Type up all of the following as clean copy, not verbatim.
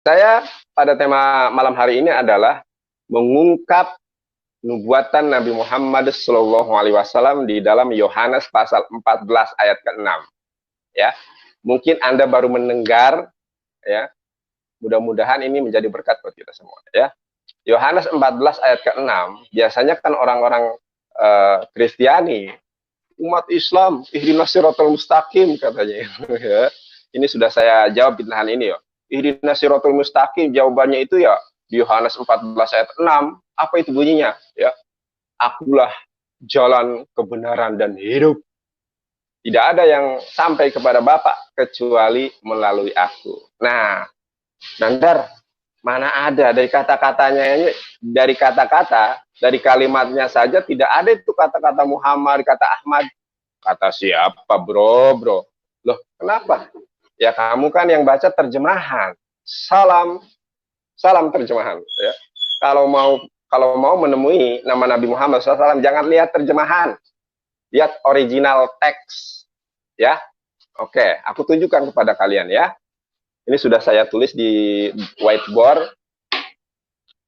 Saya pada tema malam hari ini adalah mengungkap nubuatan Nabi Muhammad SAW di dalam Yohanes pasal 14 ayat ke-6. Ya, mungkin Anda baru mendengar, ya. Mudah-mudahan ini menjadi berkat buat kita semua, ya. Yohanes 14 ayat ke-6, biasanya kan orang-orang Kristiani, umat Islam, ihdinas siratal mustaqim katanya. Ya. Ini sudah saya jawab bintahan ini ya. Ihdinas siratal mustaqim, jawabannya itu ya di Yohanes 14 ayat 6. Apa itu bunyinya? Ya, akulah jalan kebenaran dan hidup. Tidak ada yang sampai kepada Bapa kecuali melalui aku. Nah, Nandar, mana ada dari kata-katanya ini, dari kata-kata, dari kalimatnya saja tidak ada itu kata-kata Muhammad, kata Ahmad. Kata siapa, bro? Loh, kenapa? Ya kamu kan yang baca terjemahan. Salam terjemahan. Ya. Kalau mau menemui nama Nabi Muhammad SAW, jangan lihat terjemahan, lihat original teks. Ya, oke, aku tunjukkan kepada kalian ya. Ini sudah saya tulis di whiteboard.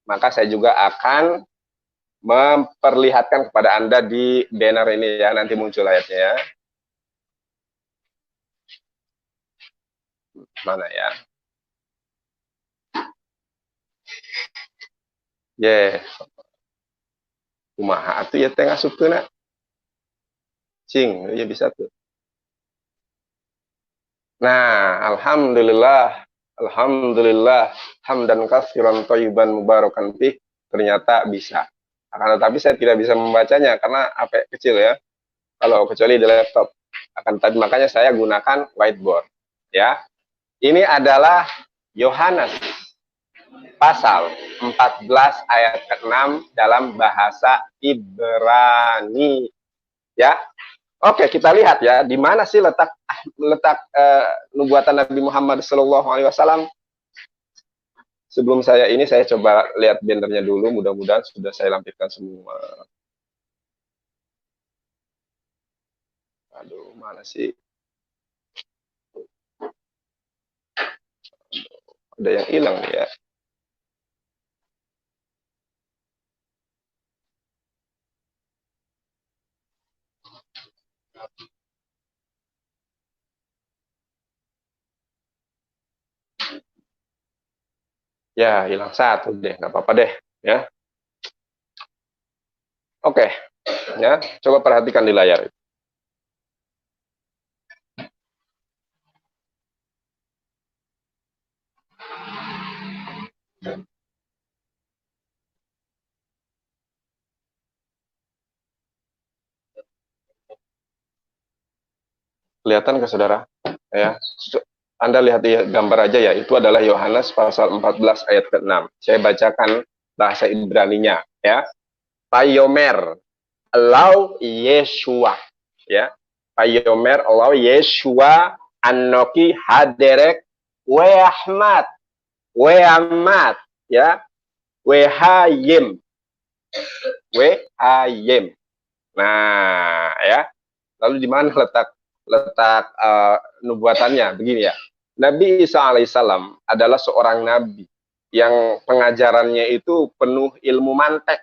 Maka saya juga akan memperlihatkan kepada Anda di banner ini ya, nanti muncul ayatnya ya. Mana ya? Yeah. Kumaha atuh ya tengah supkeuna. Cing, ya bisa tuh. Nah, alhamdulillah, hamdan katsiran thayyiban mubarakan fih, ternyata bisa. Akan tetapi saya tidak bisa membacanya karena HP kecil ya. Kalau kecuali di laptop. Akan tetapi makanya saya gunakan whiteboard. Ya. Ini adalah Yohanes pasal 14 ayat ke-6 dalam bahasa Ibrani. Ya. Oke, kita lihat ya, di mana sih letak nubuatan Nabi Muhammad SAW. Sebelum saya coba lihat bannernya dulu, mudah-mudahan sudah saya lampirkan semua. Aduh, mana sih? Ada yang hilang nih ya. Ya, hilang satu deh, nggak apa-apa deh, ya. Oke, ya, coba perhatikan di layar. Kelihatan ke saudara? Ya, Anda lihat di gambar aja ya, itu adalah Yohanes pasal 14 ayat ke-6. Saya bacakan bahasa Ibraninya, ya. Payomer, Allow Yeshua, ya. Payomer, Allow Yeshua, Anoki Haderek, Weahmat, Weamat, ya. Wehayim, Wehayim. Nah, ya. Lalu di mana letak nubuatannya? Begini ya. Nabi Isa alaihissalam adalah seorang nabi yang pengajarannya itu penuh ilmu mantek,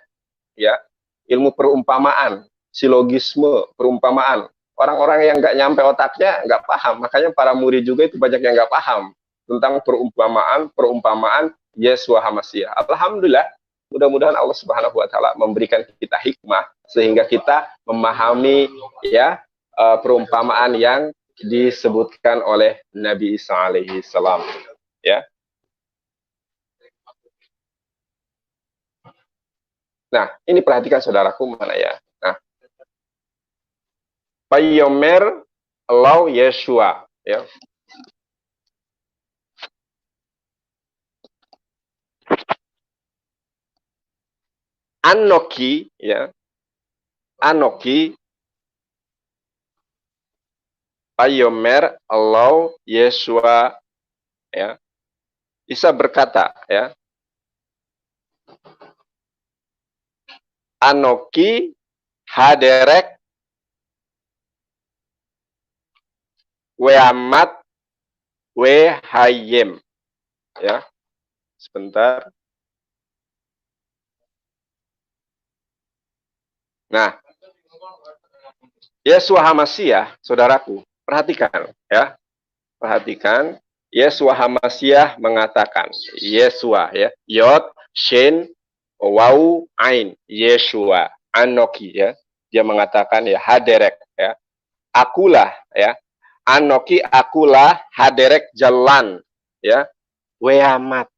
ya, ilmu perumpamaan, silogisme, perumpamaan. Orang-orang yang nggak nyampe otaknya nggak paham. Makanya para murid juga itu banyak yang nggak paham tentang perumpamaan Yesus Hamasiah. Alhamdulillah, mudah-mudahan Allah Subhanahu Wa Taala memberikan kita hikmah sehingga kita memahami ya perumpamaan yang disebutkan oleh Nabi Isa alaihi salam, ya. Nah, ini perhatikan saudaraku, mana ya. Nah, Payomer Law Yeshua, ya. Anoki, ya. Anoki Payomer Law Yeshua, ya. Isa berkata, ya. Anoki Haderek Weamat Wehayem, ya. Sebentar. Nah, Yesua HaMasyiah, saudaraku, perhatikan ya. Perhatikan, Yesua HaMasyiah mengatakan, Yesua ya, Yod, Shin, Wau, Ain, Yesua, Anoki ya. Dia mengatakan ya, Haderek ya. Akulah ya. Anoki akulah Haderek jalan ya. Weamat,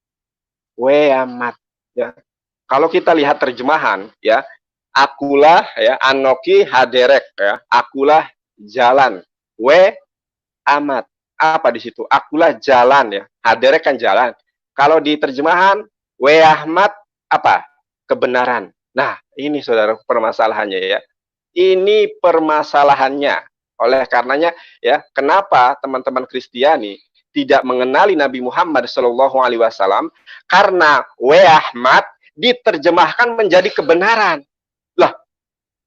weamat ya. Kalau kita lihat terjemahan ya, akulah ya, Anoki Haderek ya. Akulah jalan. We amat. Apa di situ? Akulah jalan ya. Hadirnya kan jalan. Kalau di terjemahan we Ahmad apa? Kebenaran. Nah, ini saudara permasalahannya ya. Ini permasalahannya. Oleh karenanya ya, kenapa teman-teman Kristiani tidak mengenali Nabi Muhammad Shallallahu Alaihi Wasallam? Karena we Ahmad diterjemahkan menjadi kebenaran. Lah,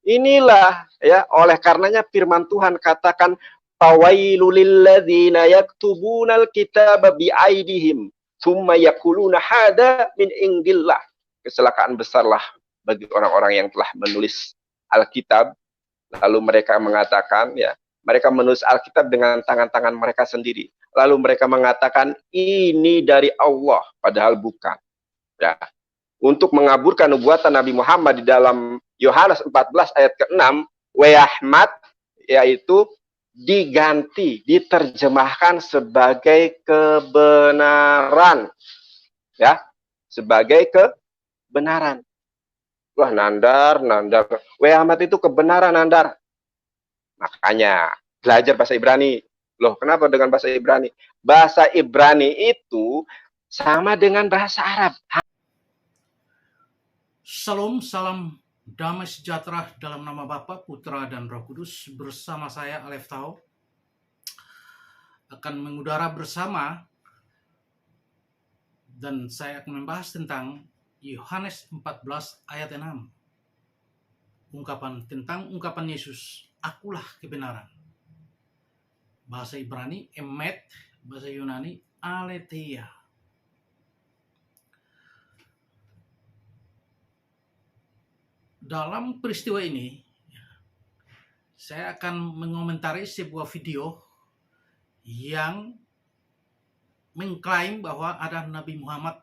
inilah ya, oleh karenanya firman Tuhan katakan fawailul lilladzina yaktubunal kitaba biaidihim tsumma yaquluna hada min indillah. Kecelakaan besarlah bagi orang-orang yang telah menulis Alkitab lalu mereka mengatakan ya, mereka menulis Alkitab dengan tangan-tangan mereka sendiri. Lalu mereka mengatakan ini dari Allah padahal bukan. Ya, untuk mengaburkan nubuatan Nabi Muhammad di dalam Yohanes 14 ayat ke-6, Ahmad yaitu diganti, diterjemahkan sebagai kebenaran. Ya, sebagai kebenaran. Wah, Nandar. Ahmad itu kebenaran, Nandar. Makanya belajar bahasa Ibrani. Loh, kenapa dengan bahasa Ibrani? Bahasa Ibrani itu sama dengan bahasa Arab. Salam, salam damai sejahtera dalam nama Bapa, Putra, dan Roh Kudus. Bersama saya, Alef Tao, akan mengudara bersama dan saya akan membahas tentang Yohanes 14 ayat 6. Tentang ungkapan Yesus, akulah kebenaran. Bahasa Ibrani, Emet, bahasa Yunani, Aletheia. Dalam peristiwa ini, saya akan mengomentari sebuah video yang mengklaim bahwa ada Nabi Muhammad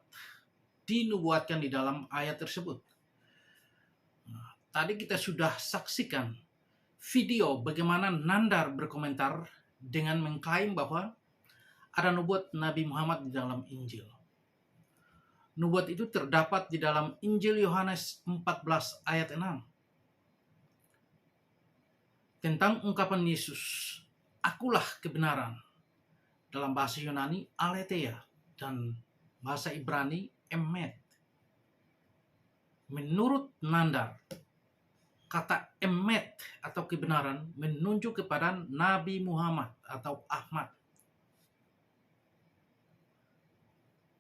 dinubuatkan di dalam ayat tersebut. Tadi kita sudah saksikan video bagaimana Nandar berkomentar dengan mengklaim bahwa ada nubuat Nabi Muhammad di dalam Injil. Nubuat itu terdapat di dalam Injil Yohanes 14 ayat 6. Tentang ungkapan Yesus, akulah kebenaran. Dalam bahasa Yunani, Aletheia, dan bahasa Ibrani, Emet. Menurut Nandar, kata Emet atau kebenaran menunjuk kepada Nabi Muhammad atau Ahmad.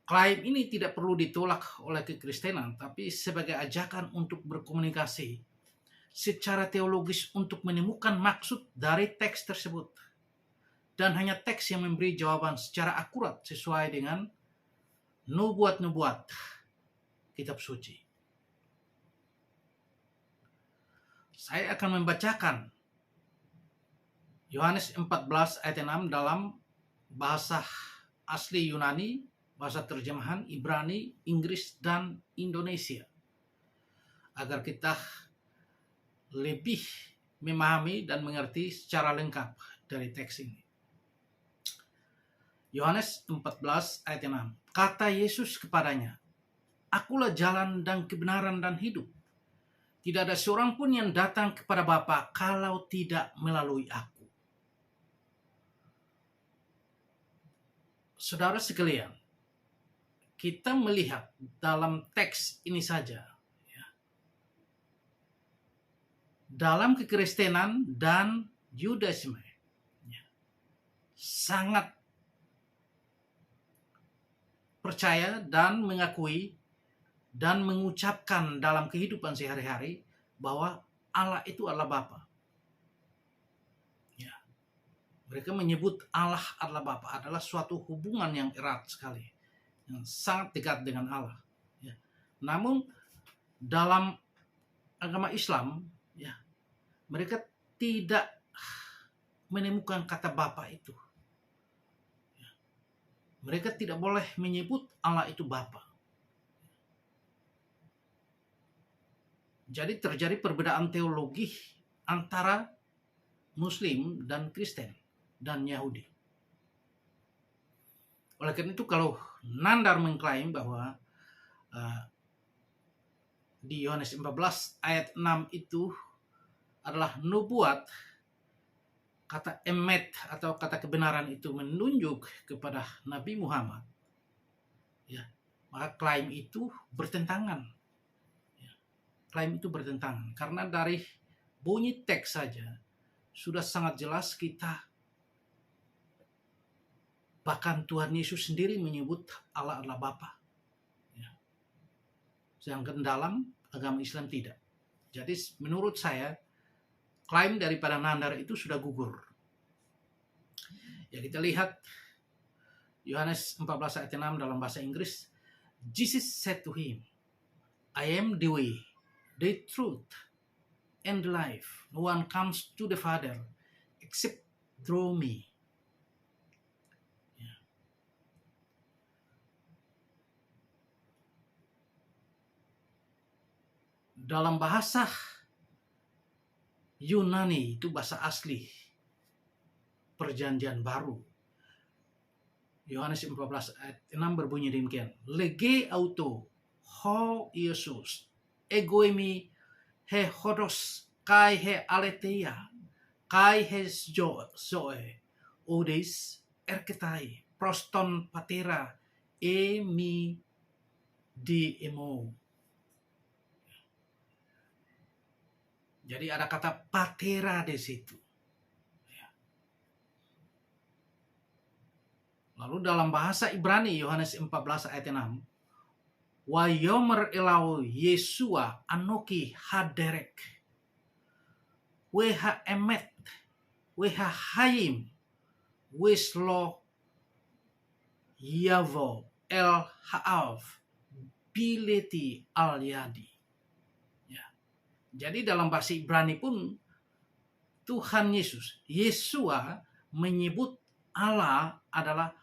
Klaim ini tidak perlu ditolak oleh kekristenan, tapi sebagai ajakan untuk berkomunikasi secara teologis untuk menemukan maksud dari teks tersebut. Dan hanya teks yang memberi jawaban secara akurat sesuai dengan nubuat-nubuat kitab suci. Saya akan membacakan Yohanes 14 ayat 6 dalam bahasa asli Yunani, bahasa terjemahan Ibrani, Inggris, dan Indonesia. Agar kita lebih memahami dan mengerti secara lengkap dari teks ini. Yohanes 14 ayat 6. Kata Yesus kepadanya, akulah jalan dan kebenaran dan hidup. Tidak ada seorang pun yang datang kepada Bapa kalau tidak melalui aku. Saudara sekalian, kita melihat dalam teks ini saja, ya, dalam kekristenan dan Yudaisme, ya, sangat percaya dan mengakui dan mengucapkan dalam kehidupan sehari-hari bahwa Allah itu adalah Bapa. Ya. Mereka menyebut Allah adalah Bapa adalah suatu hubungan yang erat sekali yang sangat dekat dengan Allah. Ya. Namun dalam agama Islam, ya, mereka tidak menemukan kata Bapa itu. Ya. Mereka tidak boleh menyebut Allah itu Bapa. Jadi terjadi perbedaan teologi antara Muslim dan Kristen dan Yahudi. Oleh karena itu kalau Nandar mengklaim bahwa di Yohanes 14 ayat 6 itu adalah nubuat, kata emet atau kata kebenaran itu menunjuk kepada Nabi Muhammad, ya, maka klaim itu bertentangan. Ya, klaim itu bertentangan karena dari bunyi teks saja sudah sangat jelas kita, bahkan Tuhan Yesus sendiri menyebut Allah adalah Bapa. Ya. Sedangkan dalam agama Islam tidak. Jadi menurut saya klaim daripada Nandar itu sudah gugur. Ya, kita lihat Yohanes 14 ayat 6 dalam bahasa Inggris. Jesus said to him, I am the way, the truth, and the life. No one comes to the Father except through me. Ya. Dalam bahasa Yunani, itu bahasa asli Perjanjian Baru, Yohanes 14 ayat 6 berbunyi demikian. Lege auto ho Iesus egoimi he hodos kai he aletheia kai he zoe odis erketai proston patera emi di emo. Jadi ada kata patera di situ. Lalu dalam bahasa Ibrani Yohanes 14 ayat 6, wa yomer elau Yesua anoki haderek weha emet weha hayim weslo yavo el haav bileti al yadi. Ya. Jadi dalam bahasa Ibrani pun Tuhan Yesus, Yesua, menyebut Allah adalah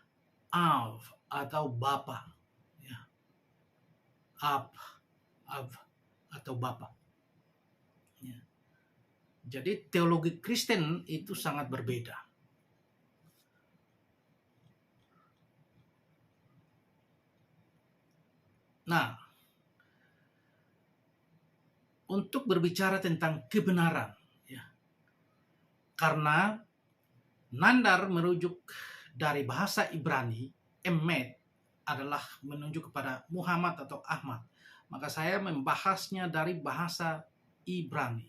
Av atau Bapa, ya. Ab atau Bapa. Ya. Jadi teologi Kristen itu sangat berbeda. Nah, untuk berbicara tentang kebenaran, ya, karena Nandar merujuk dari bahasa Ibrani, emet adalah menunjuk kepada Muhammad atau Ahmad. Maka saya membahasnya dari bahasa Ibrani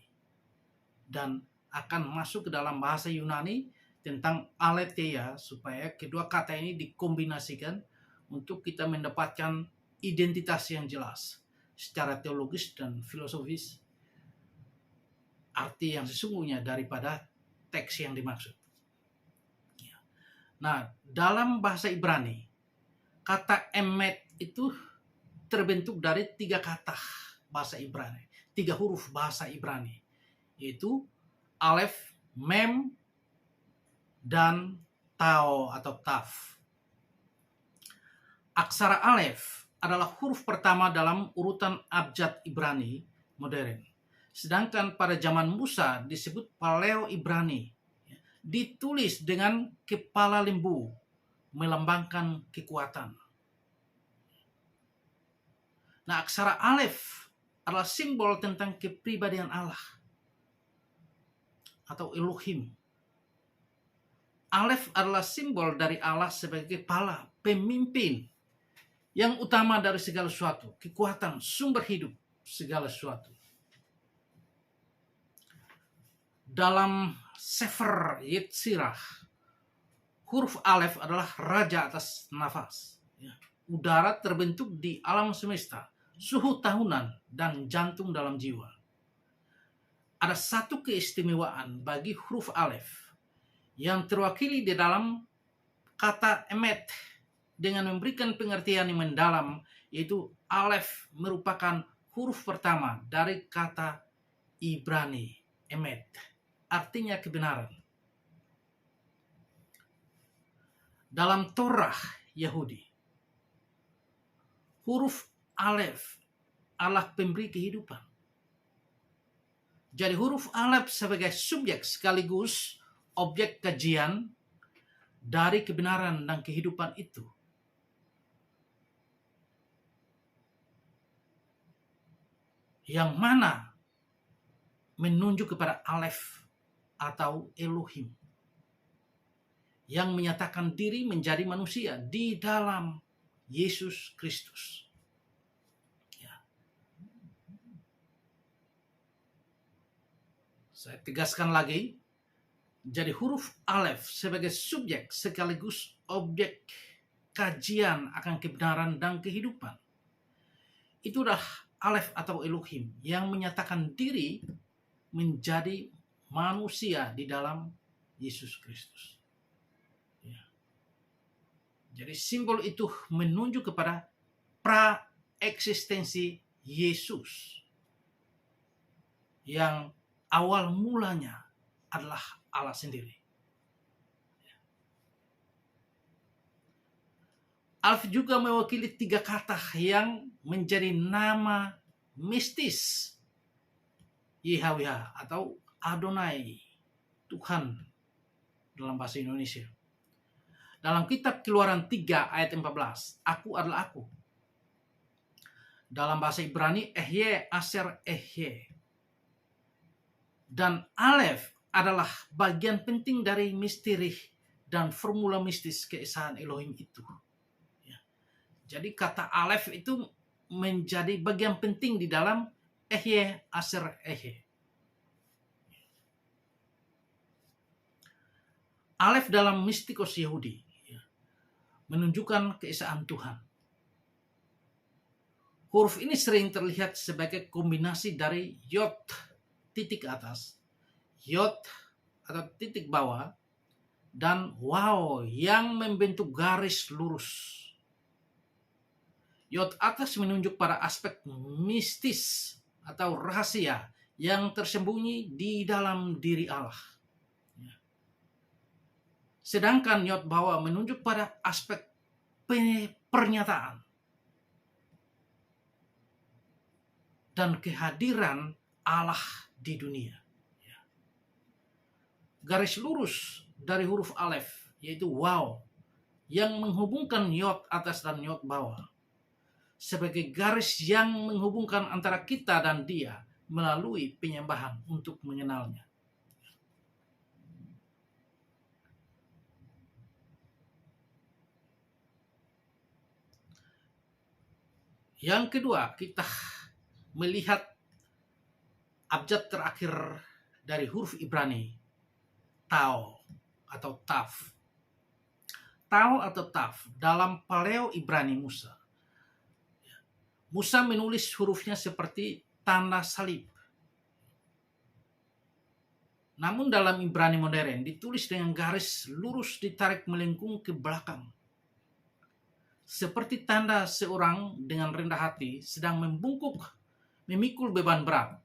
dan akan masuk ke dalam bahasa Yunani tentang aletheia supaya kedua kata ini dikombinasikan untuk kita mendapatkan identitas yang jelas secara teologis dan filosofis, arti yang sesungguhnya daripada teks yang dimaksud. Nah, dalam bahasa Ibrani, kata emet itu terbentuk dari 3 kata bahasa Ibrani, 3 huruf bahasa Ibrani, yaitu alef, mem, dan tau atau taf. Aksara alef adalah huruf pertama dalam urutan abjad Ibrani modern. Sedangkan pada zaman Musa disebut Paleo Ibrani, ditulis dengan kepala lembu, melambangkan kekuatan. Nah, aksara alef adalah simbol tentang kepribadian Allah atau Elohim. Alef adalah simbol dari Allah sebagai kepala, pemimpin yang utama dari segala sesuatu, kekuatan, sumber hidup segala sesuatu. Dalam Sefer Yetzirah, huruf alef adalah raja atas nafas. Udara terbentuk di alam semesta, suhu tahunan, dan jantung dalam jiwa. Ada satu keistimewaan bagi huruf alef yang terwakili di dalam kata emet, dengan memberikan pengertian yang mendalam, yaitu Alef merupakan huruf pertama dari kata Ibrani, emet, artinya kebenaran. Dalam Torah Yahudi, huruf Alef adalah pemberi kehidupan. Jadi huruf Alef sebagai subjek sekaligus objek kajian dari kebenaran dan kehidupan itu. Yang mana menunjuk kepada Alef atau Elohim, yang menyatakan diri menjadi manusia di dalam Yesus Kristus. Ya. Saya tegaskan lagi, jadi huruf Alef sebagai subjek sekaligus objek kajian akan kebenaran dan kehidupan. Itulah Alef atau Elohim yang menyatakan diri menjadi manusia di dalam Yesus Kristus. Ya. Jadi simbol itu menunjuk kepada pra-eksistensi Yesus yang awal mulanya adalah Allah sendiri. Alef juga mewakili 3 kata yang menjadi nama mistis Yahweh atau Adonai, Tuhan dalam bahasa Indonesia. Dalam kitab Keluaran 3 ayat 14, aku adalah aku. Dalam bahasa Ibrani, Ehye, Aser, Ehye. Dan Alef adalah bagian penting dari misteri dan formula mistis keesaan Elohim itu. Jadi kata Alef itu menjadi bagian penting di dalam Ehye, Aser, Ehye. Alef dalam mistikos Yahudi menunjukkan keesaan Tuhan. Huruf ini sering terlihat sebagai kombinasi dari Yod titik atas, Yod atau titik bawah, dan Waw yang membentuk garis lurus. Yod atas menunjuk pada aspek mistis atau rahasia yang tersembunyi di dalam diri Allah. Sedangkan Yod bawah menunjuk pada aspek pernyataan dan kehadiran Allah di dunia. Garis lurus dari huruf Alef yaitu Waw yang menghubungkan Yod atas dan Yod bawah sebagai garis yang menghubungkan antara kita dan Dia melalui penyembahan untuk mengenalnya. Yang kedua, kita melihat abjad terakhir dari huruf Ibrani, Tau atau Taf. Tau atau Taf dalam Paleo Ibrani Musa. Musa menulis hurufnya seperti tanda salib. Namun dalam Ibrani modern ditulis dengan garis lurus ditarik melengkung ke belakang. Seperti tanda seorang dengan rendah hati sedang memikul beban berat.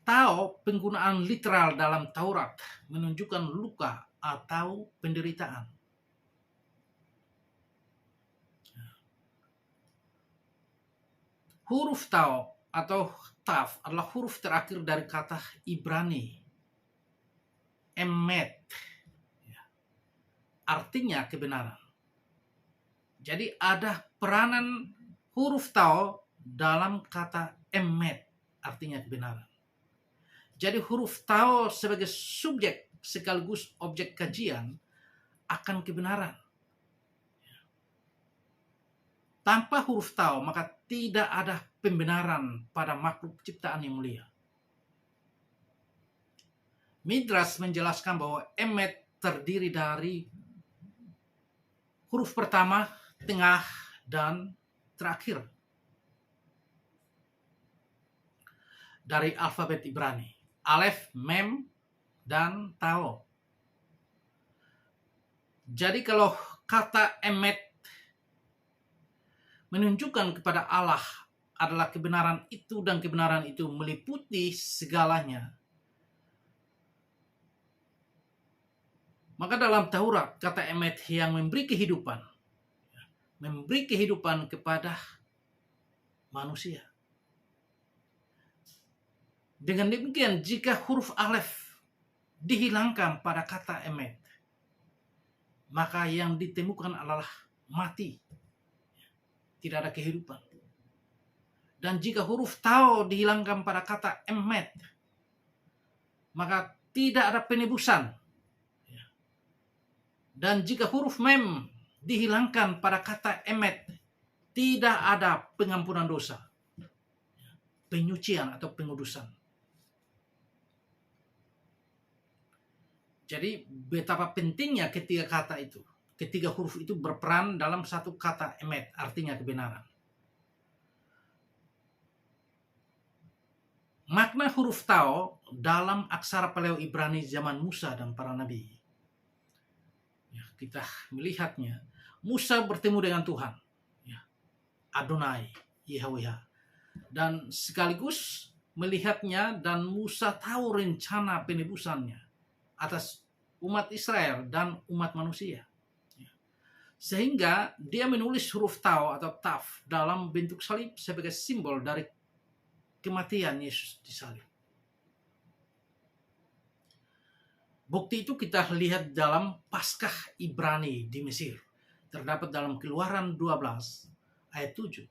Tau penggunaan literal dalam Taurat menunjukkan luka atau penderitaan. Huruf Tau atau Taf adalah huruf terakhir dari kata Ibrani, Emet, artinya kebenaran. Jadi ada peranan huruf Tau dalam kata Emet, artinya kebenaran. Jadi huruf Tau sebagai subjek sekaligus objek kajian akan kebenaran. Tanpa huruf Tau maka tidak ada pembenaran pada makhluk ciptaan yang mulia. Midrash menjelaskan bahwa Emet terdiri dari huruf pertama, tengah, dan terakhir dari alfabet Ibrani. Alef, Mem, dan Tau. Jadi kalau kata emet menunjukkan kepada Allah adalah kebenaran itu, dan kebenaran itu meliputi segalanya. Maka dalam Taurat, kata emet yang memberi kehidupan kepada manusia. Dengan demikian, jika huruf alef dihilangkan pada kata emet, maka yang ditemukan adalah mati. Tidak ada kehidupan. Dan jika huruf tau dihilangkan pada kata emet, maka tidak ada penebusan. Dan jika huruf mem dihilangkan pada kata emet, tidak ada pengampunan dosa, penyucian atau pengudusan. Jadi betapa pentingnya ketiga kata itu, ketiga huruf itu berperan dalam satu kata emet, artinya kebenaran. Makna huruf tau dalam aksara Paleo Ibrani zaman Musa dan para nabi. Ya, kita melihatnya, Musa bertemu dengan Tuhan, ya, Adonai, Yahweh, dan sekaligus melihatnya, dan Musa tahu rencana penebusannya atas umat Israel dan umat manusia. Sehingga dia menulis huruf tau atau taf dalam bentuk salib sebagai simbol dari kematian Yesus di salib. Bukti itu kita lihat dalam Paskah Ibrani di Mesir. Terdapat dalam Keluaran 12 ayat 7.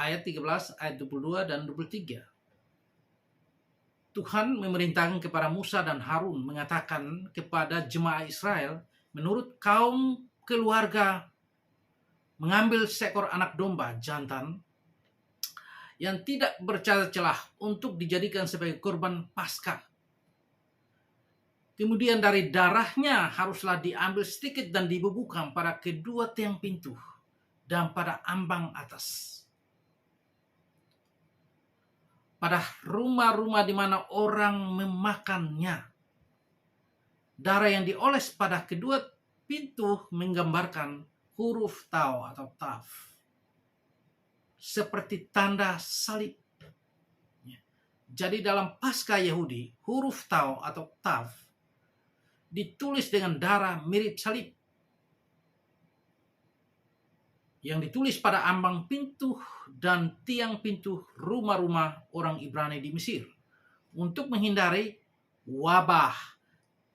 Ayat 13, ayat 22 dan 23. Tuhan memerintahkan kepada Musa dan Harun mengatakan kepada jemaah Israel, menurut kaum keluarga mengambil seekor anak domba jantan yang tidak bercacat celah untuk dijadikan sebagai korban Paskah. Kemudian dari darahnya haruslah diambil sedikit dan dibubuhkan pada kedua tiang pintu dan pada ambang atas. Pada rumah-rumah di mana orang memakannya. Darah yang dioles pada kedua pintu menggambarkan huruf tau atau taf, seperti tanda salib. Jadi dalam Paskah Yahudi, huruf tau atau taf ditulis dengan darah mirip salib, yang ditulis pada ambang pintu dan tiang pintu rumah-rumah orang Ibrani di Mesir untuk menghindari wabah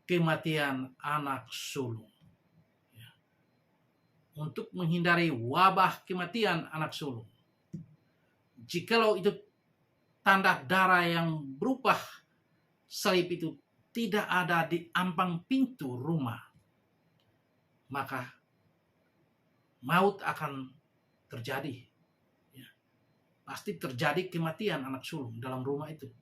kematian anak sulung. Untuk menghindari wabah kematian anak sulung. Jikalau itu tanda darah yang berupa salib itu tidak ada di ambang pintu rumah, maka maut akan terjadi. Ya. Pasti terjadi kematian anak sulung dalam rumah itu.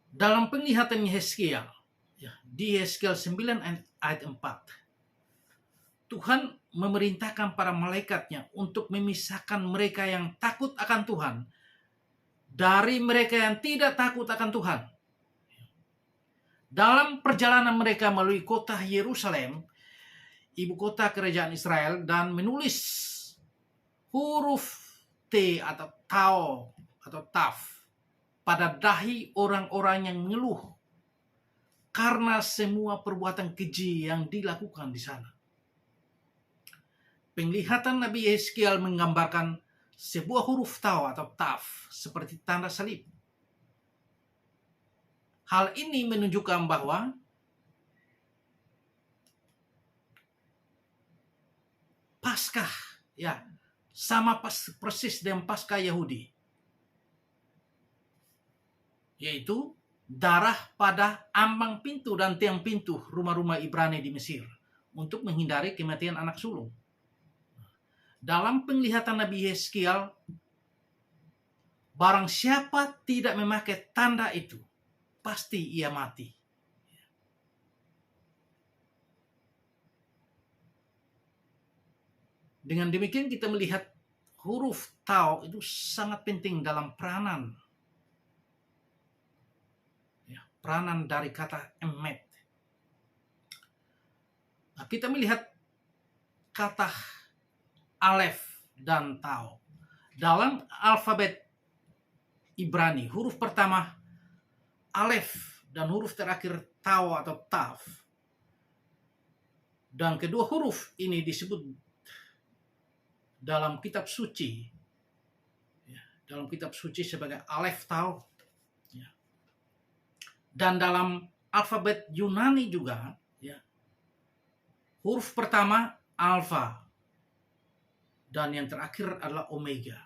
Dalam penglihatan Yeskiel, ya, di Yeskiel 9 ayat 4, Tuhan memerintahkan para malaikatnya untuk memisahkan mereka yang takut akan Tuhan dari mereka yang tidak takut akan Tuhan. Dalam perjalanan mereka melalui kota Yerusalem, ibu kota kerajaan Israel, dan menulis huruf T atau tau atau taf pada dahi orang-orang yang mengeluh karena semua perbuatan keji yang dilakukan di sana. Penglihatan Nabi Yeskiel menggambarkan sebuah huruf tau atau taf seperti tanda salib. Hal ini menunjukkan bahwa Paskah, ya, sama persis dengan Paskah Yahudi, yaitu darah pada ambang pintu dan tiang pintu rumah-rumah Ibrani di Mesir untuk menghindari kematian anak sulung. Dalam penglihatan Nabi Yeskiel, barang siapa tidak memakai tanda itu, pasti ia mati. Dengan demikian kita melihat huruf tau itu sangat penting dalam peranan. Ya, peranan dari kata emet. Nah, kita melihat kata Alef dan Tau. Dalam alfabet Ibrani, huruf pertama Alef dan huruf terakhir Tau atau Taf. Dan kedua huruf ini disebut dalam kitab suci, dalam kitab suci sebagai Alef Tau. Dan dalam alfabet Yunani juga, huruf pertama Alfa dan yang terakhir adalah Omega.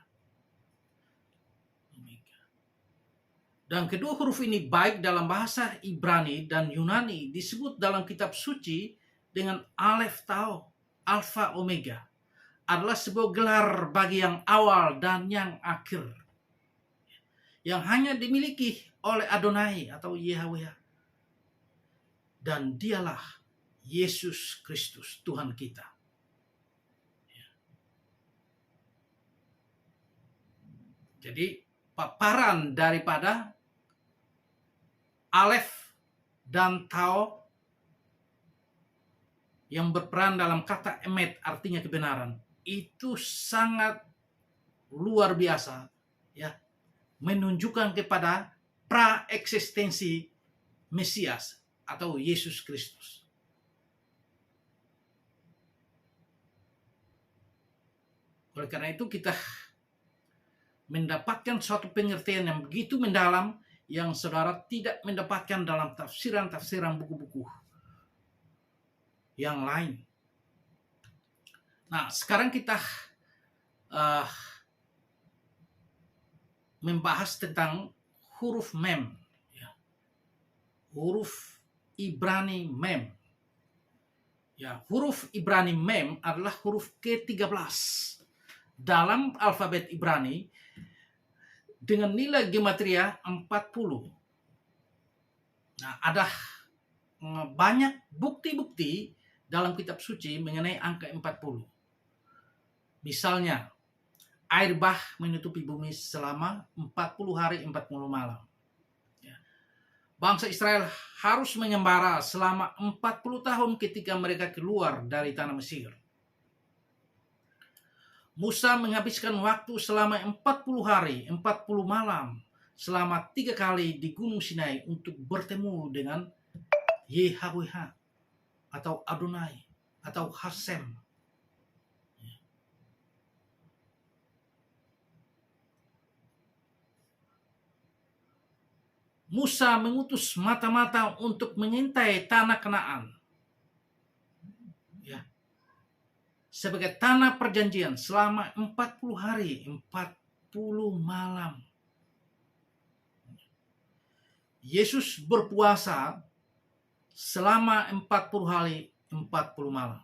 Dan kedua huruf ini baik dalam bahasa Ibrani dan Yunani disebut dalam kitab suci dengan Alef Tau, Alfa Omega. Adalah sebuah gelar bagi yang awal dan yang akhir. Yang hanya dimiliki oleh Adonai atau Yahweh. Dan dialah Yesus Kristus, Tuhan kita. Jadi paparan daripada Alef dan Tau yang berperan dalam kata emet, artinya kebenaran, itu sangat luar biasa, menunjukkan kepada pra-eksistensi Mesias atau Yesus Kristus. Oleh karena itu kita mendapatkan suatu pengertian yang begitu mendalam yang saudara tidak mendapatkan dalam tafsiran-tafsiran buku-buku yang lain. Nah, sekarang kita membahas tentang huruf mem, huruf Ibrani mem. Huruf Ibrani mem adalah huruf ke-13 dalam alfabet Ibrani dengan nilai gematria 40. Nah, ada banyak bukti-bukti dalam kitab suci mengenai angka 40. Misalnya, air bah menutupi bumi selama 40 hari 40 malam. Bangsa Israel harus mengembara selama 40 tahun ketika mereka keluar dari tanah Mesir. Musa menghabiskan waktu selama 40 hari, 40 malam, selama 3 kali di Gunung Sinai untuk bertemu dengan Yahweh atau Adonai atau Hasem. Musa mengutus mata-mata untuk mengintai tanah Kanaan sebagai tanah perjanjian selama 40 hari, 40 malam. Yesus berpuasa selama 40 hari, 40 malam.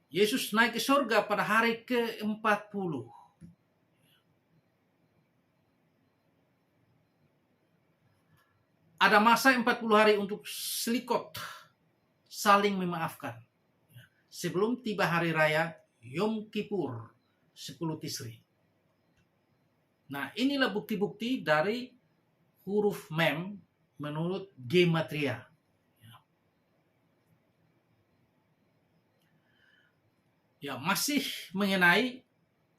Yesus naik ke surga pada hari ke-40. Ada masa 40 hari untuk selikot, saling memaafkan. Sebelum tiba hari raya Yom Kippur 10 Tisri. Nah, inilah bukti-bukti dari huruf mem menurut gematria. Masih mengenai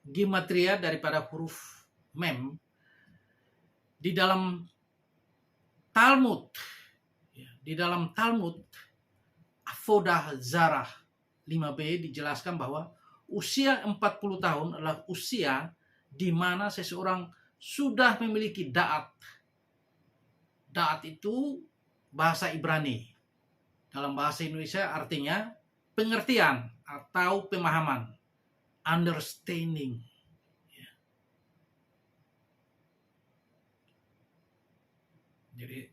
gematria daripada huruf mem di dalam Talmud. Di dalam Talmud Avodah Zarah 5b dijelaskan bahwa usia 40 tahun adalah usia di mana seseorang sudah memiliki da'at. Da'at itu bahasa Ibrani. Dalam bahasa Indonesia artinya pengertian atau pemahaman. Understanding. Jadi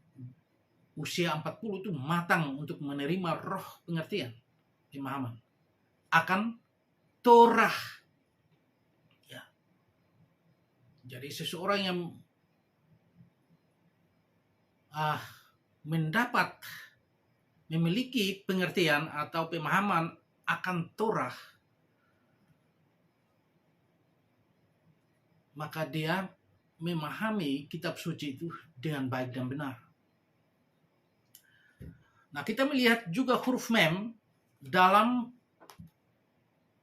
usia 40 itu matang untuk menerima roh pengertian, pemahaman akan Torah. Jadi seseorang yang memiliki pengertian atau pemahaman akan Torah, maka dia memahami kitab suci itu dengan baik dan benar. Nah, kita melihat juga huruf mem dalam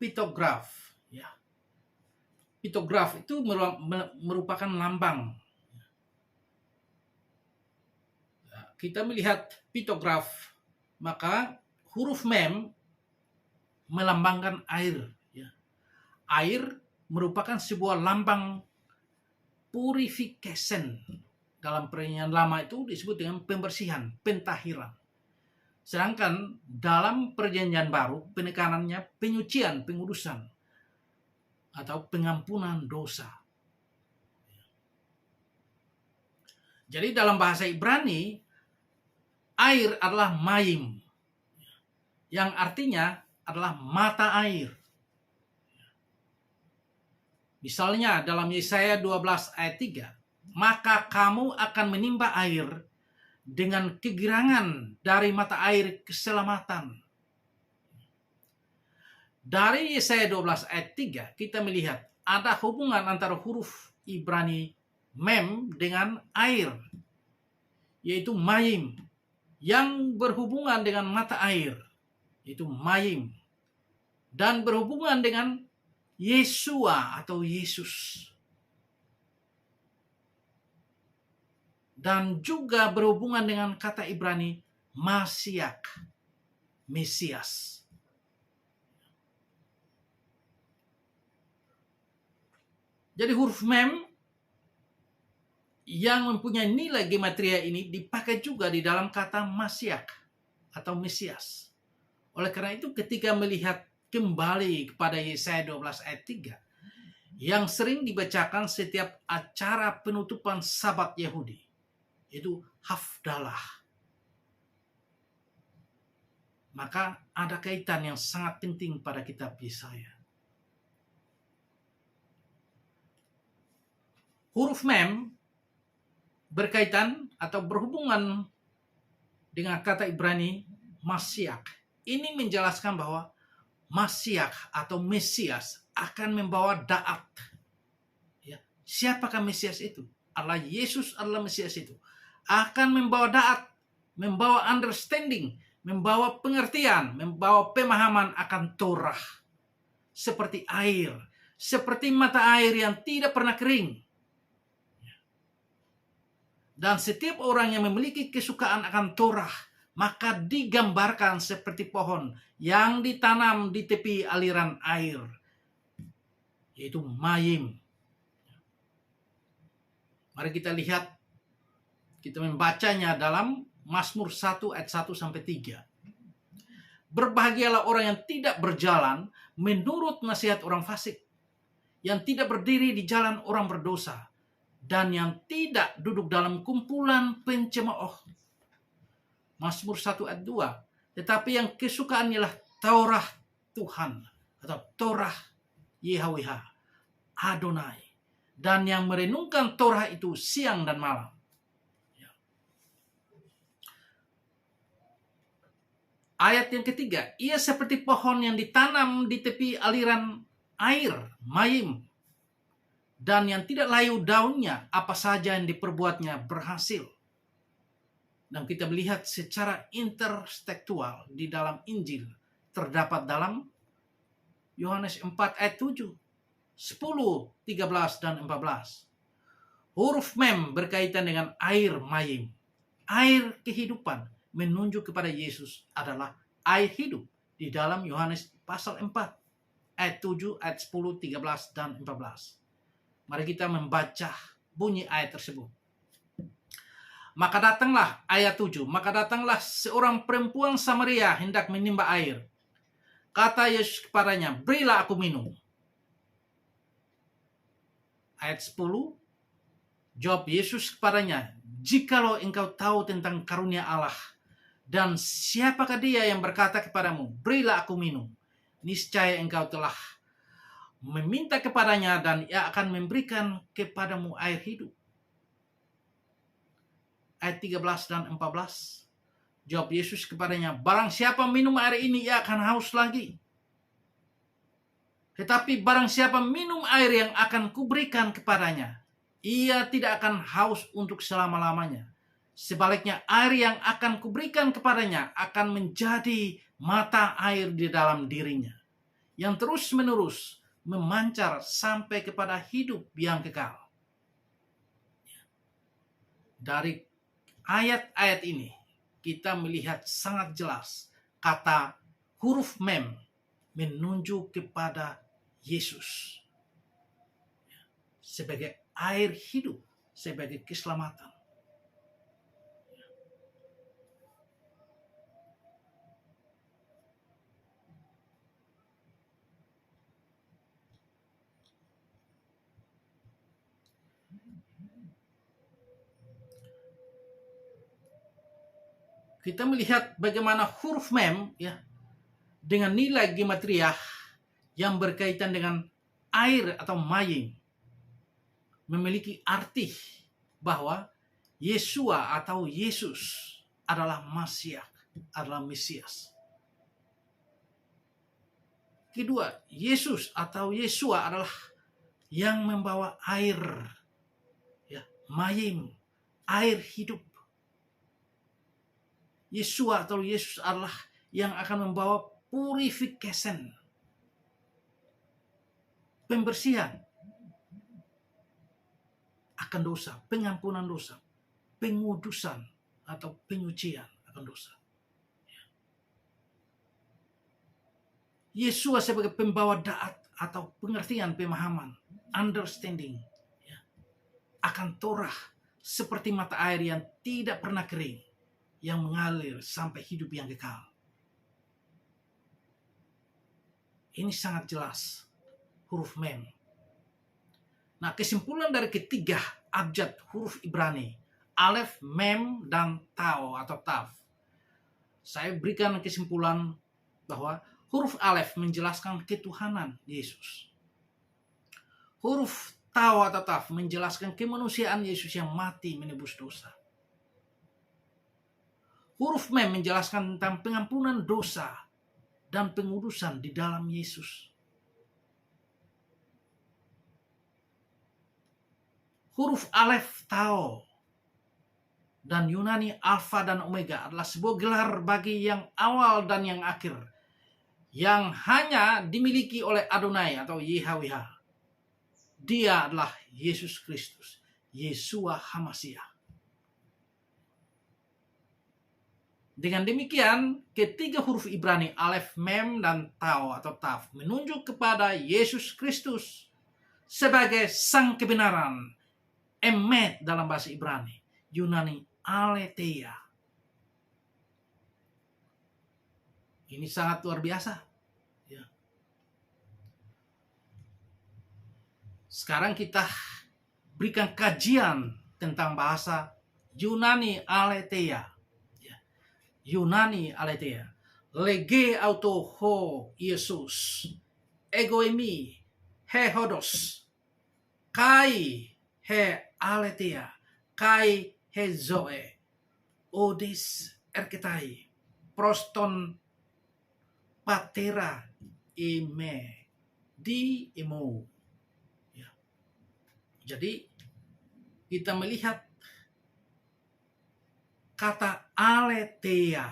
piktograf. Ya. Piktograf itu merupakan lambang. Kita melihat piktograf, maka huruf mem melambangkan air. Ya. Air merupakan sebuah lambang purification. Dalam perjanjian lama itu disebut dengan pembersihan, pentahiran. Sedangkan dalam perjanjian baru penekanannya penyucian, pengudusan, atau pengampunan dosa. Jadi dalam bahasa Ibrani, air adalah mayim, yang artinya adalah mata air. Misalnya dalam Yesaya 12 ayat 3, maka kamu akan menimba air dengan kegirangan dari mata air keselamatan. Dari Yesaya 12 ayat 3 kita melihat ada hubungan antara huruf Ibrani mem dengan air, yaitu mayim, yang berhubungan dengan mata air, yaitu mayim, dan berhubungan dengan Yesua atau Yesus. Dan juga berhubungan dengan kata Ibrani Masyak, Mesias. Jadi huruf mem yang mempunyai nilai gematria ini dipakai juga di dalam kata Masyak atau Mesias. Oleh karena itu ketika melihat kembali kepada Yesaya 12 ayat 3 yang sering dibacakan setiap acara penutupan Sabat Yahudi, itu Hafdalah, maka ada kaitan yang sangat penting pada kitab Yesaya. Huruf mem berkaitan atau berhubungan dengan kata Ibrani Masyak. Ini menjelaskan bahwa Masyak atau Mesias akan membawa daat. Ya. Siapakah Mesias itu? Allah Yesus adalah Mesias itu. Akan membawa daat, membawa understanding, membawa pengertian, membawa pemahaman akan Torah. Seperti air, seperti mata air yang tidak pernah kering. Dan setiap orang yang memiliki kesukaan akan Torah, maka digambarkan seperti pohon yang ditanam di tepi aliran air, yaitu mayim. Mari kita lihat, kita membacanya dalam Mazmur 1 ayat 1 sampai 3. Berbahagialah orang yang tidak berjalan menurut nasihat orang fasik, yang tidak berdiri di jalan orang berdosa, dan yang tidak duduk dalam kumpulan pencemooh. Mazmur 1 ayat 2. Tetapi yang kesukaannya ialah Torah Tuhan atau Torah Yahweh Adonai, dan yang merenungkan Torah itu siang dan malam. Ayat yang ketiga, ia seperti pohon yang ditanam di tepi aliran air, mayim, dan yang tidak layu daunnya, apa saja yang diperbuatnya berhasil. Dan kita melihat secara intertekstual di dalam Injil, terdapat dalam Yohanes 4 ayat 7, 10, 13, dan 14. Huruf mem berkaitan dengan air mayim, air kehidupan, menunjuk kepada Yesus adalah air hidup di dalam Yohanes pasal 4 ayat 7, ayat 10, 13, dan 14. Mari kita membaca bunyi ayat tersebut. Maka datanglah, ayat 7, maka datanglah seorang perempuan Samaria hendak menimba air. Kata Yesus kepadanya, berilah aku minum. Ayat 10, jawab Yesus kepadanya, jikalau engkau tahu tentang karunia Allah, dan siapakah dia yang berkata kepadamu, berilah aku minum, niscaya engkau telah meminta kepadanya, dan ia akan memberikan kepadamu air hidup. Ayat 13 dan 14. Jawab Yesus kepadanya, barang siapa minum air ini, ia akan haus lagi. Tetapi barang siapa minum air yang akan kuberikan kepadanya, ia tidak akan haus untuk selama-lamanya. Sebaliknya, air yang akan kuberikan kepadanya akan menjadi mata air di dalam dirinya, yang terus-menerus memancar sampai kepada hidup yang kekal. Dari ayat-ayat ini, kita melihat sangat jelas kata huruf mem menunjuk kepada Yesus sebagai air hidup, sebagai keselamatan. Kita melihat bagaimana huruf mem ya dengan nilai gematria yang berkaitan dengan air atau mayim memiliki arti bahwa Yesua atau Yesus adalah Masiah, adalah Mesias. Kedua, Yesus atau Yesua adalah yang membawa air, ya, mayim, air hidup. Yesua atau Yesus adalah yang akan membawa purification, pembersihan akan dosa, pengampunan dosa, pengudusan atau penyucian akan dosa. Yesua sebagai pembawa daat atau pengertian, pemahaman, understanding, ya, akan Torah seperti mata air yang tidak pernah kering, yang mengalir sampai hidup yang kekal. Ini sangat jelas huruf mem. Nah, kesimpulan dari ketiga abjad huruf Ibrani, alef, mem, dan tau atau tav, saya berikan kesimpulan bahwa huruf alef menjelaskan ketuhanan Yesus. Huruf tau atau tav menjelaskan kemanusiaan Yesus yang mati menebus dosa. Huruf mem menjelaskan tentang pengampunan dosa dan pengudusan di dalam Yesus. Huruf alef, tau, dan Yunani alfa dan omega adalah sebuah gelar bagi yang awal dan yang akhir, yang hanya dimiliki oleh Adonai atau YHWH. Dia adalah Yesus Kristus, Yesua HaMasiah. Dengan demikian, ketiga huruf Ibrani, alef, mem, dan tau atau tav menunjuk kepada Yesus Kristus sebagai sang kebenaran, emet dalam bahasa Ibrani, Yunani aletheia. Ini sangat luar biasa. Ya. Sekarang kita berikan kajian tentang bahasa Yunani aletheia. Yunani aletheia. Lege auto ho Yesus. Egoimi he hodos. Kai he aletheia. Kai he zoe. Odis erketai. Proston patera eme. Di emo. Ya. Jadi kita melihat kata aletheia.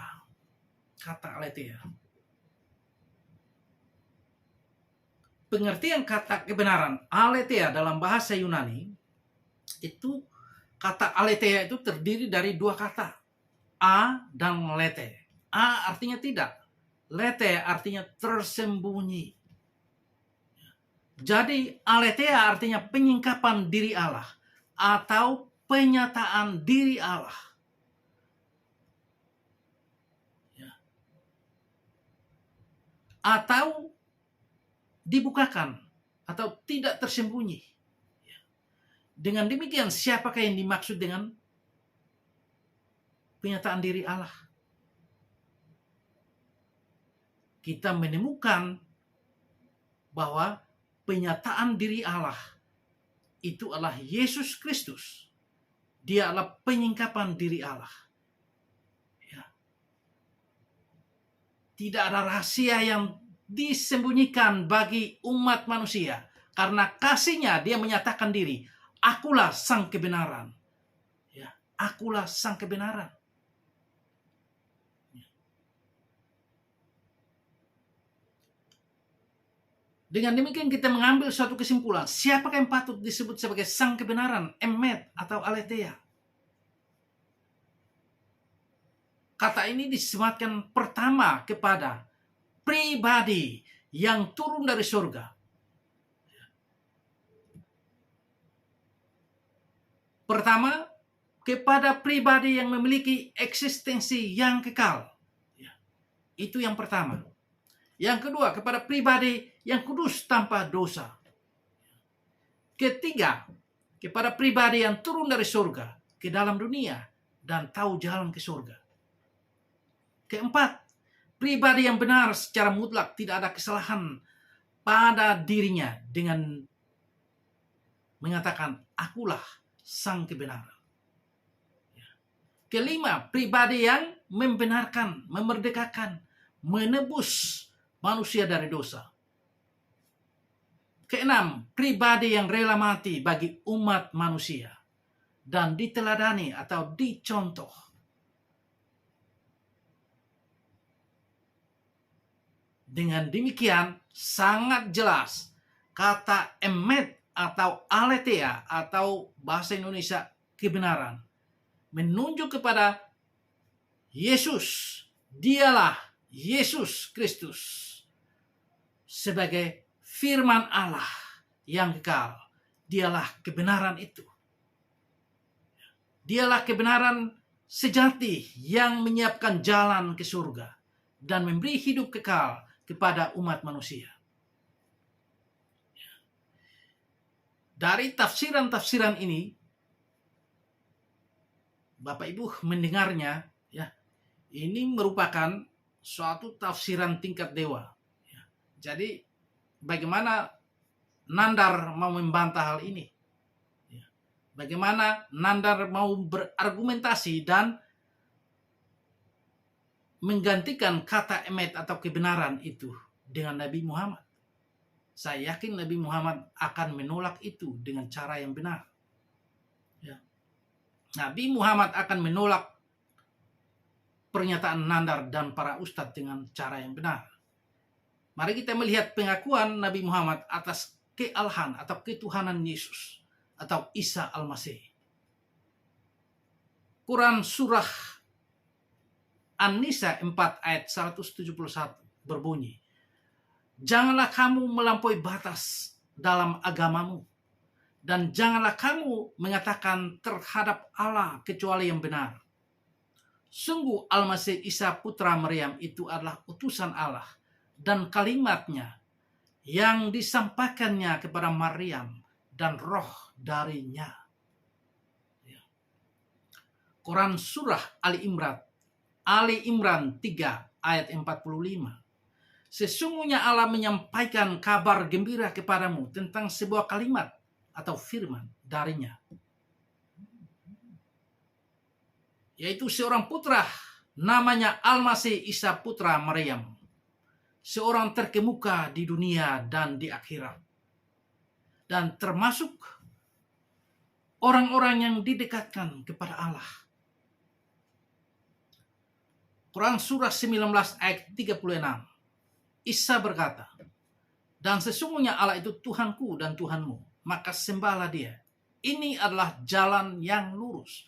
Kata aletheia. Pengertian kata kebenaran aletheia dalam bahasa Yunani itu, kata aletheia itu terdiri dari dua kata, a dan lete. A artinya tidak, lete artinya tersembunyi. Jadi aletheia artinya penyingkapan diri Allah atau penyataan diri Allah. Atau dibukakan atau tidak tersembunyi. Dengan demikian, siapakah yang dimaksud dengan penyataan diri Allah? Kita menemukan bahwa penyataan diri Allah itu adalah Yesus Kristus. Dia adalah penyingkapan diri Allah. Tidak ada rahasia yang disembunyikan bagi umat manusia. Karena kasihnya dia menyatakan diri, akulah sang kebenaran. Ya. akulah sang kebenaran. Dengan demikian kita mengambil suatu kesimpulan, siapakah yang patut disebut sebagai sang kebenaran, Emet atau Aletheia? Kata ini disematkan pertama kepada pribadi yang turun dari surga. Pertama, kepada pribadi yang memiliki eksistensi yang kekal. Itu yang pertama. Yang kedua, kepada pribadi yang kudus tanpa dosa. Ketiga, kepada pribadi yang turun dari surga ke dalam dunia dan tahu jalan ke surga. Keempat, pribadi yang benar secara mutlak, tidak ada kesalahan pada dirinya dengan mengatakan, akulah sang kebenaran. Kelima, pribadi yang membenarkan, memerdekakan, menebus manusia dari dosa. Keenam, pribadi yang rela mati bagi umat manusia dan diteladani atau dicontoh. Dengan demikian sangat jelas kata emet atau aletheia atau bahasa Indonesia kebenaran menunjuk kepada Yesus. Dialah Yesus Kristus sebagai firman Allah yang kekal. Dialah kebenaran itu. Dialah kebenaran sejati yang menyiapkan jalan ke surga dan memberi hidup kekal kepada umat manusia. Dari tafsiran-tafsiran ini, Bapak Ibu mendengarnya, ya, ini merupakan suatu tafsiran tingkat dewa. Jadi bagaimana Nandar mau membantah hal ini? Bagaimana Nandar mau berargumentasi dan menggantikan kata emet atau kebenaran itu dengan Nabi Muhammad? Saya yakin Nabi Muhammad akan menolak itu dengan cara yang benar. Ya. Nabi Muhammad akan menolak pernyataan Nandar dan para ustadz dengan cara yang benar. Mari kita melihat pengakuan Nabi Muhammad atas kealahan atau ketuhanan Yesus atau Isa Al-Masih. Quran surah An-Nisa 4 ayat 171 berbunyi, janganlah kamu melampaui batas dalam agamamu, dan janganlah kamu mengatakan terhadap Allah kecuali yang benar. Sungguh Al-Masih Isa putra Maryam itu adalah utusan Allah dan kalimatnya yang disampaikannya kepada Maryam dan roh darinya. Quran surah Ali Imran 3 ayat 45. Sesungguhnya Allah menyampaikan kabar gembira kepadamu tentang sebuah kalimat atau firman darinya, yaitu seorang putra namanya Al-Masih Isa putra Maryam, seorang terkemuka di dunia dan di akhirat, dan termasuk orang-orang yang didekatkan kepada Allah. Quran surah 19 ayat 36. Isa berkata, dan sesungguhnya Allah itu Tuhanku dan Tuhanmu, maka sembahlah dia. Ini adalah jalan yang lurus.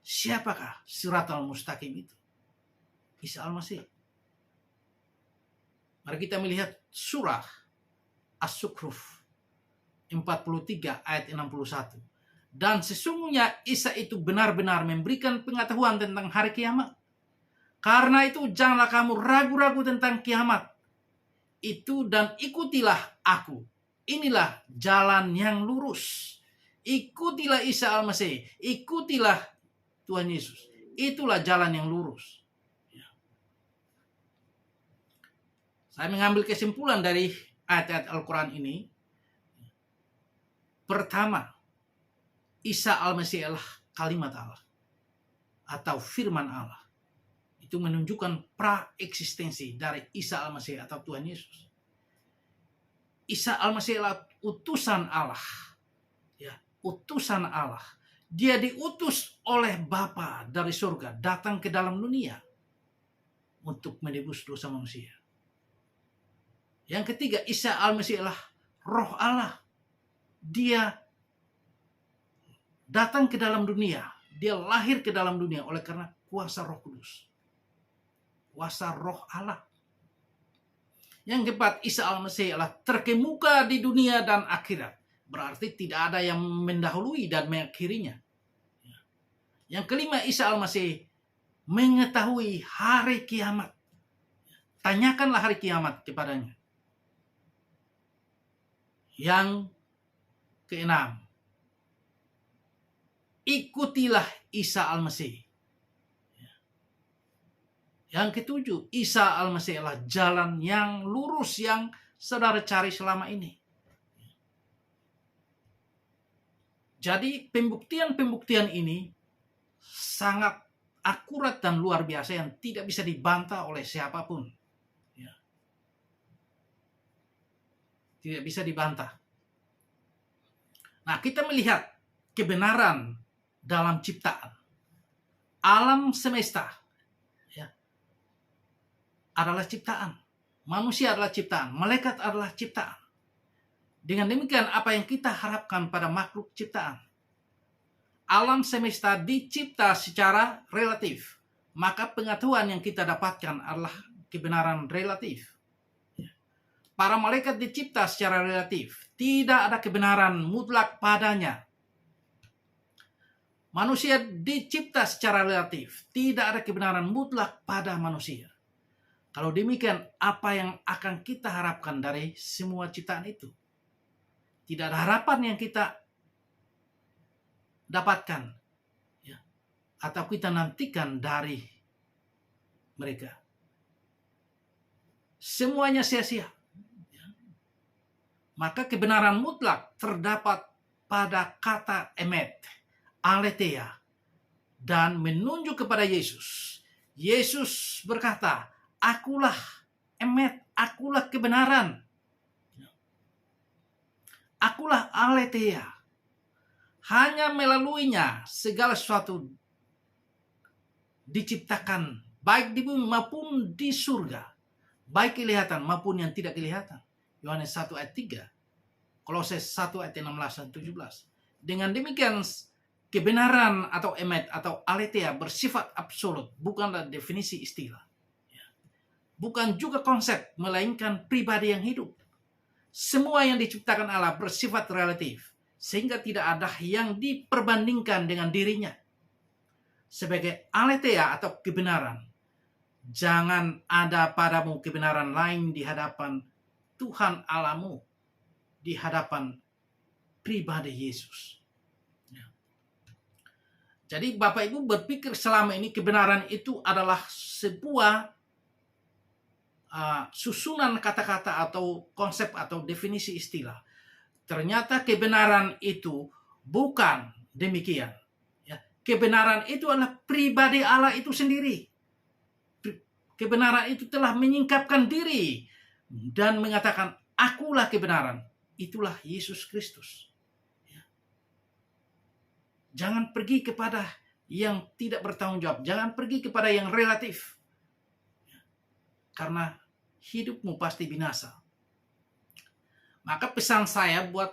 Siapakah Siratal Mustaqim itu? Isa Al-Masih. Mari kita melihat surah As-Sukhruf 43 ayat 61. Dan sesungguhnya Isa itu benar-benar memberikan pengetahuan tentang hari kiamat. Karena itu janganlah kamu ragu-ragu tentang kiamat itu dan ikutilah aku. Inilah jalan yang lurus. Ikutilah Isa Al-Masih. Ikutilah Tuhan Yesus. Itulah jalan yang lurus. Saya mengambil kesimpulan dari ayat-ayat Al-Quran ini. Pertama, Isa Al-Masih adalah kalimat Allah atau firman Allah. Itu menunjukkan pra-eksistensi dari Isa Al-Masih atau Tuhan Yesus. Isa Al-Masih adalah utusan Allah. Ya, utusan Allah Dia diutus oleh Bapa dari surga datang ke dalam dunia untuk menebus dosa manusia. Yang ketiga, Isa Al-Masih adalah Roh Allah. Dia datang ke dalam dunia. Dia lahir ke dalam dunia oleh karena kuasa Roh Kudus. Kuasa Roh Allah. Yang keempat, Isa Al-Masih adalah terkemuka di dunia dan akhirat. Berarti tidak ada yang mendahului dan mengakhirinya. Yang kelima, Isa Al-Masih mengetahui hari kiamat. Tanyakanlah hari kiamat kepadanya. Yang keenam, ikutilah Isa Al-Masih. Yang ketujuh, Isa Al-Masih adalah jalan yang lurus yang saudara cari selama ini. Jadi pembuktian-pembuktian ini sangat akurat dan luar biasa yang tidak bisa dibantah oleh siapapun. Ya. Tidak bisa dibantah. Nah, kita melihat kebenaran dalam ciptaan. Alam semesta ya, adalah ciptaan. Manusia adalah ciptaan. Malaikat adalah ciptaan. Dengan demikian, apa yang kita harapkan pada makhluk ciptaan? Alam semesta dicipta secara relatif. Maka pengetahuan yang kita dapatkan adalah kebenaran relatif. Para malaikat dicipta secara relatif. Tidak ada kebenaran mutlak padanya. Manusia dicipta secara relatif. Tidak ada kebenaran mutlak pada manusia. Kalau demikian, apa yang akan kita harapkan dari semua ciptaan itu? Tidak ada harapan yang kita dapatkan ya, atau kita nantikan dari mereka. Semuanya sia-sia. Ya. Maka kebenaran mutlak terdapat pada kata emet, aletheia, dan menunjuk kepada Yesus. Yesus berkata, akulah emet, akulah kebenaran. Akulah aletheia. Hanya melaluinya segala sesuatu diciptakan, baik di bumi maupun di surga. Baik kelihatan maupun yang tidak kelihatan. Yohanes 1 ayat 3. Kolose 1 ayat 16 dan 17. Dengan demikian, kebenaran atau emet atau aletheia bersifat absolut. Bukanlah definisi istilah. Bukan juga konsep, melainkan pribadi yang hidup. Semua yang diciptakan Allah bersifat relatif, sehingga tidak ada yang diperbandingkan dengan dirinya. Sebagai aletheia atau kebenaran, jangan ada padamu kebenaran lain di hadapan Tuhan Allahmu, di hadapan pribadi Yesus. Jadi Bapak Ibu berpikir selama ini kebenaran itu adalah sebuah susunan kata-kata atau konsep atau definisi istilah. Ternyata kebenaran itu bukan demikian. Ya, kebenaran itu adalah pribadi Allah itu sendiri. Kebenaran itu telah menyingkapkan diri dan mengatakan, akulah kebenaran. Itulah Yesus Kristus. Ya. Jangan pergi kepada yang tidak bertanggung jawab. Jangan pergi kepada yang relatif. Karena hidupmu pasti binasa. Maka pesan saya buat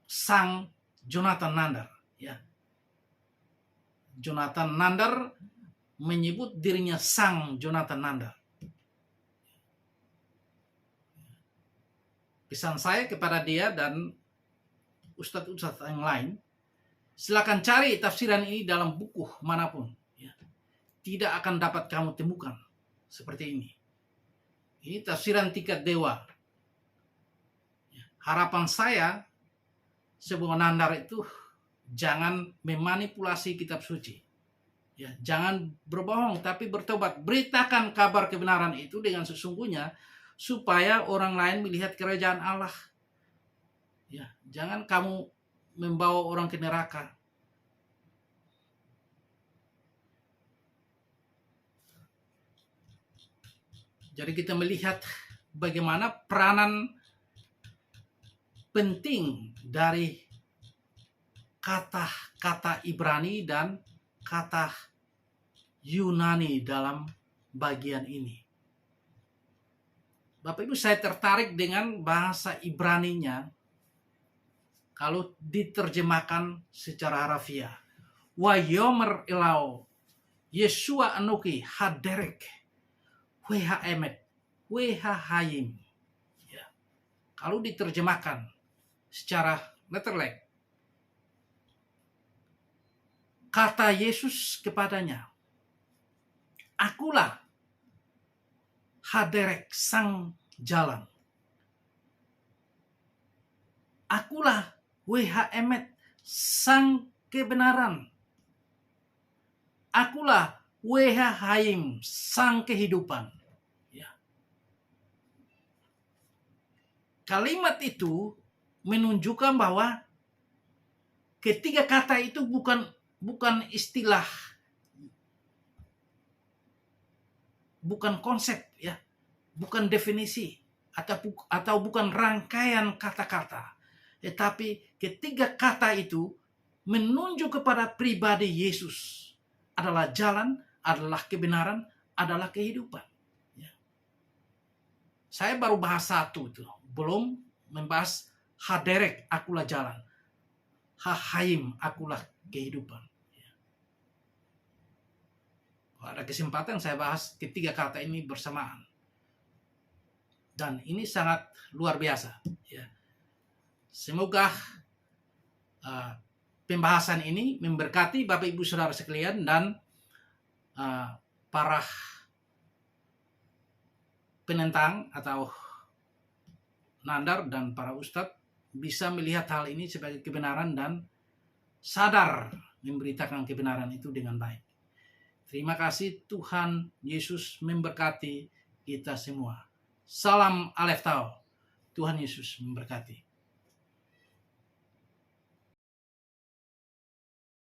sang Jonathan Nander. Ya. Jonathan Nander menyebut dirinya sang Jonathan Nander. Pesan saya kepada dia dan ustadz-ustadz yang lain, silakan cari tafsiran ini dalam buku manapun. Tidak akan dapat kamu temukan seperti ini. Ini tafsiran tingkat dewa. Harapan saya sebuah Nandar itu jangan memanipulasi kitab suci. Ya, jangan berbohong tapi bertobat. Beritakan kabar kebenaran itu dengan sesungguhnya supaya orang lain melihat kerajaan Allah. Ya, jangan kamu membawa orang ke neraka. Jadi kita melihat bagaimana peranan penting dari kata-kata Ibrani dan kata Yunani dalam bagian ini. Bapak Ibu, saya tertarik dengan bahasa Ibraninya kalau diterjemahkan secara harafiah. Wayomer ilau Yeshua anuki haderek weha emet weha hayim. Ya. Kalau diterjemahkan secara letterlek, kata Yesus kepadanya, akulah haderek sang jalan. Akulah weha emet sang kebenaran. Akulah weha hayim sang kehidupan. Ya. Kalimat itu menunjukkan bahwa ketiga kata itu bukan istilah, bukan konsep, ya, bukan definisi atau bukan rangkaian kata-kata, tetapi ketiga kata itu menunjuk kepada pribadi Yesus, adalah jalan, adalah kebenaran, adalah kehidupan. Ya. Saya baru bahas satu itu, belum membahas haderek, akulah jalan, hahayim, akulah kehidupan. Kalau ada kesempatan saya bahas ketiga kata ini bersamaan. Dan ini sangat luar biasa. Ya. Semoga pembahasan ini memberkati Bapak Ibu Saudara sekalian dan para penentang atau nandar dan para ustadz bisa melihat hal ini sebagai kebenaran dan sadar memberitakan kebenaran itu dengan baik. Terima kasih, Tuhan Yesus memberkati kita semua. Salam Alef Tau. Tuhan Yesus memberkati.